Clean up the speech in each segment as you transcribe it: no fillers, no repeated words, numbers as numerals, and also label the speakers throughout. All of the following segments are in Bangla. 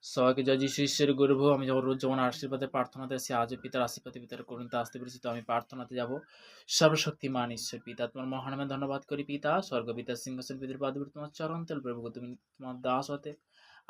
Speaker 1: সবাইকে জয় যিশু ঈশ্বরের গর্ব। আমি যখন রোজ যেমন আশীর্বাদের প্রার্থনাতে আছি, আজও পিতার আশীর্বাদে পিতার করুণাতে আসতে পেরেছি। তো আমি প্রার্থনাতে যাব। সর্বশক্তিমান ঈশ্বর পিতা, তোমার মহানামে ধন্যবাদ করি পিতা। স্বর্গপিতার সিংহাসন পিতার পাদবীর তোমার চরণ তেল প্রভু গো, তুমি তোমার দাস হতে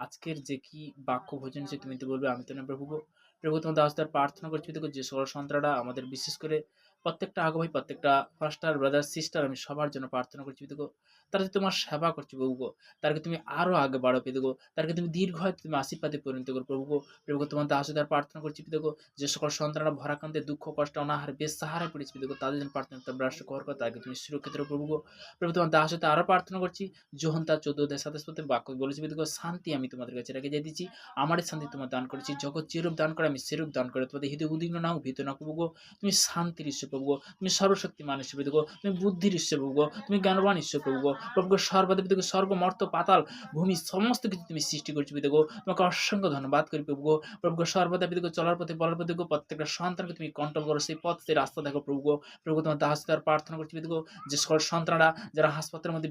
Speaker 1: আজকের যে কি বাক্য ভোজন সে তুমি তো বলবে, আমি তো না প্রভু গো। প্রভু তোমার দাস তার প্রার্থনা করছি পিতা গো, যে সকল সন্তানরা আমাদের বিশেষ করে প্রত্যেকটা আগামী প্রত্যেকটা ফাস্টার ব্রাদার সিস্টার, আমি সবার জন্য প্রার্থনা করছি পিতা গো। তারা যে তোমার সেবা করছে প্রভু গো, তাদেরকে তুমি আরো আগে বাড়ো পিতা গো। তাদেরকে তুমি দীর্ঘায়িত তুমি আশীর্বাদে পরিণত করো প্রভু গো। প্রভু গো, তোমার দাসদের প্রার্থনা করছি পিতা গো, যে সকল সন্তানরা ভরাক্রান্তে দুঃখ কষ্ট অনাহারে বেসাহারায় পড়েছে পিতা গো, তাদের জন্য প্রার্থনা তোমরা কর করো, তাদেরকে তুমি সুরক্ষিত রাখো প্রভু গো। প্রভু তোমার দাসদের আরো প্রার্থনা করছি, যোহন তার 14 অধ্যায় 27 পদে বাক্য বলেছে পিতা গো, শান্তি আমি তোমাদের কাছে রেখে দিয়ে দিচ্ছি, আমারই শান্তি তোমার দান করেছি। জগৎ যেরূপ দান করে আমি সেরূপ দান করে তোমাদের হৃদয় উদ্বিগ্ন না হোক, ভীত না প্রভু গো। তুমি শান্তির ঈশ্বর প্রভু গো, তুমি সর্বশক্তিমান ঈশ্বর প্রভু গো, তুমি বুদ্ধির ঈশ্বর প্রভু গো, তুমি জ্ঞানবান ঈশ্বর প্রভু গো। প্রভু গো, সর্বাধিক পিতা গো, স্বর্গ মর্ত পাতাল ভূমি সমস্ত কিছু তুমি সৃষ্টি করছো পিতা গো। তোমাকে অসংখ্য ধন্যবাদ করি প্রভু গো। প্রভু গো, সর্বদা পিতা গো, চলার পথে বলার পথে গো, প্রত্যেকটা সন্তানকে তুমি কন্ট্রোল করো, সেই পথ সেই রাস্তা দেখো প্রভু গো। প্রভু গো, তোমার দাস তার প্রার্থনা করছি পিতা গো, যে সকল সন্তানরা যারা হাসপাতালের মধ্যে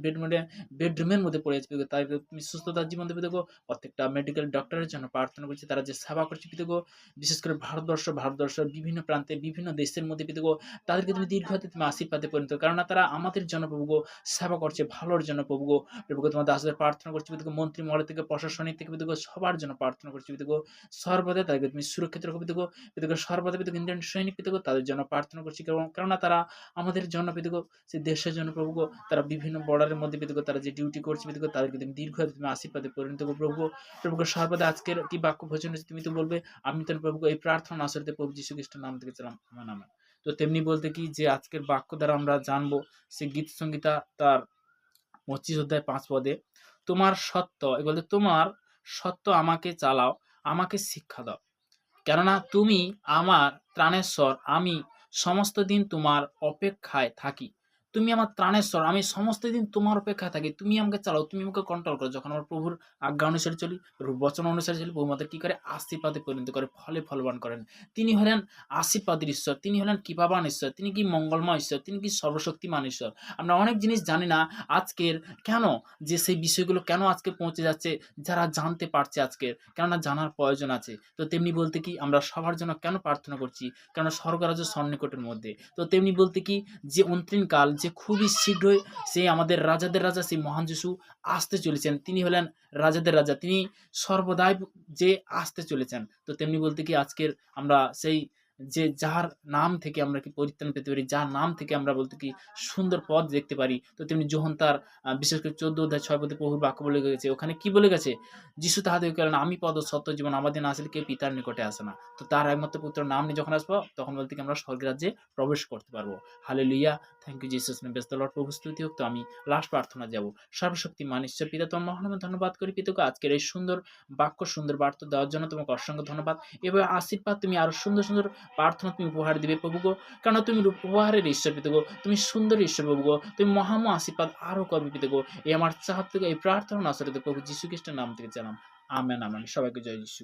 Speaker 1: বেডরুমের মধ্যে পড়ে আছে পিতা গো, তাদেরকে তুমি সুস্থতার জীবন দেবে পিতা গো। প্রত্যেকটা মেডিকেল ডক্টরের জন্য প্রার্থনা করছি, তারা যে সেবা করছে পিতা গো, বিশেষ করে ভারতবর্ষের বিভিন্ন প্রান্তে বিভিন্ন দেশের মধ্যে পিতা গো, তাদেরকে তুমি দীর্ঘায়িত তুমি আশীর্বাদে পরিণত করো, কেননা তারা আমাদের জন্য প্রভু গো সেবা করছে ভালোর জন্য প্রভু গো। প্রভু গো, তোমার দাসদের প্রার্থনা করছি পিতা গো, মন্ত্রী মহল থেকে প্রশাসনিক থেকে পিতা গো, সবার জন্য প্রার্থনা করছি পিতা গো। সর্বদা তাদেরকে তুমি সুরক্ষিত রাখো পিতা গো। পিতা গো, সর্বদা পিতা গো, ইন্ডিয়ান সৈনিক পিতা গো, তাদের জন্য প্রার্থনা করছি, কেননা তারা আমাদের জন্য পিতা গো, সেই দেশের জন্য প্রভু গো, তারা বিভিন্ন বর্ডারের মধ্যে পিতা গো, তারা যে ডিউটি করছে পিতা গো, তাদেরকে তুমি দীর্ঘায়িত তুমি আশীর্বাদে পরিণত করো প্রভু গো। প্রভু গো, সর্বদা আজকের কি বাক্য ভোজন হয়েছে তুমি তো বলবে, আমি তো প্রভু গো এই প্রার্থনা আসলে প্রভু যীশু খ্রিস্টের নাম থেকে চালাম, আমার নামে। তো তেমনি বলতে কি, যে আজকের বাক্য দ্বারা আমরা জানবো, সে গীত সংহিতা তার 25 অধ্যায় 5 পদে, তোমার সত্য এ বলতে তোমার সত্য আমাকে চালাও, আমাকে শিক্ষা দাও, কেননা তুমি আমার ত্রাণেশ্বর, আমি সমস্ত দিন তোমার অপেক্ষায় থাকি। তুমি আমার ত্রাণেশ্বর, আমি সমস্ত দিন তোমার অপেক্ষায় থাকি। তুমি আমাকে চালাও, তুমি আমাকে কন্ট্রোল করো। যখন আমার প্রভুর আজ্ঞা অনুসারে চলি, প্রভুর বচন অনুসারে চলি, প্রভু আমাদের কি করে আশীর্বাদে পরিণত করে, ফলে ফলবান করেন। তিনি হলেন আশীর্বাদের ঈশ্বর, তিনি হলেন কৃপাবান ঈশ্বর, তিনি কি মঙ্গলময় ঈশ্বর, তিনি কি সর্বশক্তিমান ঈশ্বর। আমরা অনেক জিনিস জানি না আজকের, কেন যে সেই বিষয়গুলো কেন আজকে পৌঁছে যাচ্ছে, যারা জানতে পারছে আজকের, কেননা জানার প্রয়োজন আছে। তো তেমনি বলতে কি, আমরা সবার জন্য কেন প্রার্থনা করছি, কেননা স্বর্গরাজ্য সন্নিকটের মধ্যে। তো তেমনি বলতে কি, যে অন্তরীণ কাল, যে খুবই শীঘ্রই সে আমাদের রাজাদের রাজা, সেই মহান যিশু আসতে চলেছেন। তিনি হলেন রাজাদের রাজা, তিনি সর্বদাই যে আসতে চলেছেন। তো তেমনি বলতে কি, আজকের আমরা সেই যে যার নাম থেকে আমরা কি পরিত্রাণ পেতে পারি, যার নাম থেকে আমরা বলতে কি সুন্দর পথ দেখতে পারি। তো তেমনি যোহন তার বিশেষ করে 14 অধ্যায় 6 পদে প্রভুর বাক্য বলে গেছে, ওখানে কি বলে গেছে, যিশু তাহাদেরকে বললেন, আমি পদ সত্য জীবন, আমাদের না আসলে কেউ পিতার নিকটে আসে না। তো তার একমাত্র পুত্র নাম নিয়ে যখন আসবো, তখন বলতে কি আমরা স্বর্গের রাজ্যে প্রবেশ করতে পারবো। Hallelujah, thank you Jesus name, praise the Lord, প্রভু স্তুতি হোক। তো আমি লাস্ট প্রার্থনা যাব। সর্বশক্তিমান ঈশ্বর পিতা, তোমার মহানামে ধন্যবাদ করি পিতাকে, আজকের এই সুন্দর বাক্য সুন্দর বার্তা দেওয়ার জন্য তোমাকে অসংখ্য ধন্যবাদ। এভাবে আশীর্বাদ তুমি আরো সুন্দর সুন্দর প্রার্থনা তুমি উপহার দিবে প্রভু গো, কারণ তুমি উপহারের ঈশ্বর পিতা গো, তুমি সুন্দর ঈশ্বর প্রভু গো, তুমি মহাময় আশীর্বাদ আরো করবে পিতা গো। এই আমার চাহাত থেকে এই প্রার্থনা আসলে প্রভু যীশু খ্রিস্টের নাম থেকে জানাম, আমেন আমেন। সবাইকে জয় যিশু।